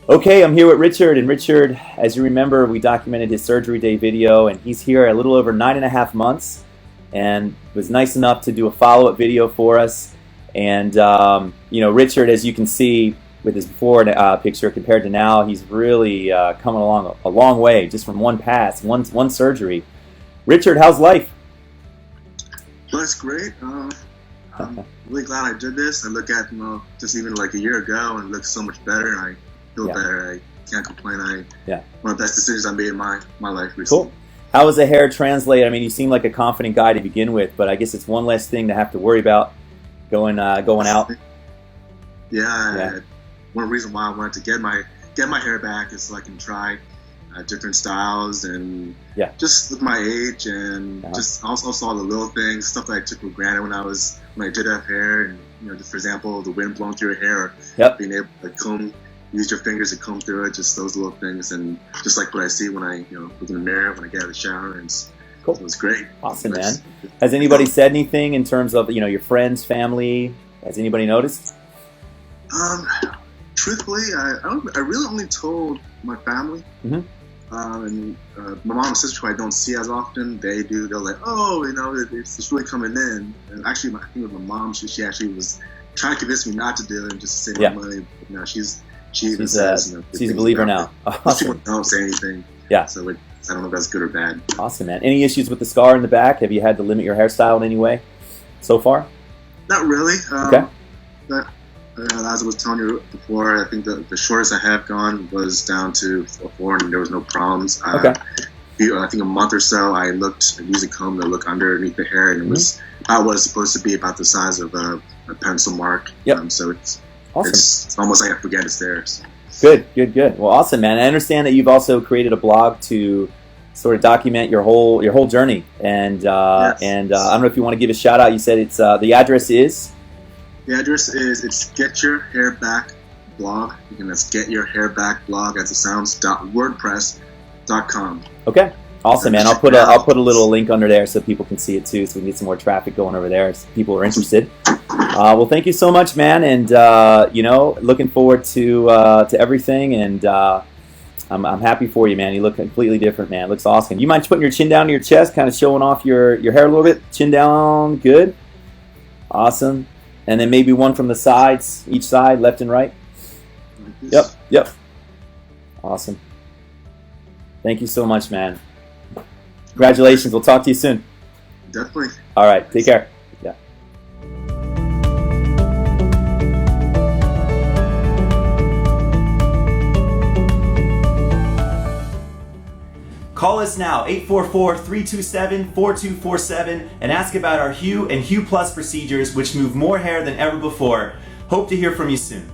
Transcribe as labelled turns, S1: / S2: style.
S1: Okay, I'm here with Richard, and Richard, as you remember, we documented his surgery day video, and he's here a little over 9.5 months, and was nice enough to do a follow-up video for us. And Richard, as you can see with his before picture compared to now, he's really coming along a long way just from one pass, one surgery. Richard, how's life?
S2: Well, it's great. I'm really glad I did this. I look at just even like a year ago, and it looks so much better, and I feel better. I can't complain. One of the best decisions I made in my life recently.
S1: Cool. How does the hair translate? I mean, you seem like a confident guy to begin with, but I guess it's one less thing to have to worry about going out.
S2: Yeah. One reason why I wanted to get my hair back is so I can try different styles and just with my age and just also all the little things, stuff that I took for granted when I did have hair, and just for example, the wind blowing through your hair, or being able to use your fingers to comb through it, just those little things, and just like what I see when I look in the mirror when I get out of the shower, and
S1: cool.
S2: It was great.
S1: Awesome, man. Has anybody said anything in terms of your friends, family? Has anybody noticed?
S2: Truthfully, I really only told my family.
S1: Mm-hmm.
S2: And my mom and sister, who I don't see as often, they're like, oh, it's really coming in. And actually, I think with my mom, she actually was trying to convince me not to do it and just to save my money. She's a
S1: believer now.
S2: Most people don't say anything.
S1: Yeah.
S2: So I don't know if that's good or bad.
S1: Awesome, man. Any issues with the scar in the back? Have you had to limit your hairstyle in any way so far?
S2: Not really.
S1: Okay.
S2: As I was telling you before, I think the shortest I have gone was down to 4, and there was no problems.
S1: Okay.
S2: I think a month or so, I used a comb to look underneath the hair, and it was supposed to be about the size of a pencil mark.
S1: Yep.
S2: So it's
S1: awesome.
S2: It's almost like I forget it's there. So.
S1: Good. Well, awesome, man. I understand that you've also created a blog to sort of document your whole journey, and
S2: yes.
S1: I don't know if you want to give a shout out. You said it's the address is.
S2: The address is Get Your Hair Back Blog. That's Get Your Hair Back Blog as it sounds .wordpress.com.
S1: Okay, awesome, man. I'll put a little link under there so people can see it too, so we can get some more traffic going over there if people are interested. Well, thank you so much, man, and looking forward to everything, and I'm happy for you, man. You look completely different, man. It looks awesome. You mind putting your chin down to your chest, kind of showing off your hair a little bit? Chin down, good, awesome. And then maybe one from the sides, each side, left and right. Yep. Awesome. Thank you so much, man. Congratulations. We'll talk to you soon.
S2: Definitely.
S1: All right. Take care. Yeah. Call us now, 844-327-4247, and ask about our Hue and Hue Plus procedures, which move more hair than ever before. Hope to hear from you soon.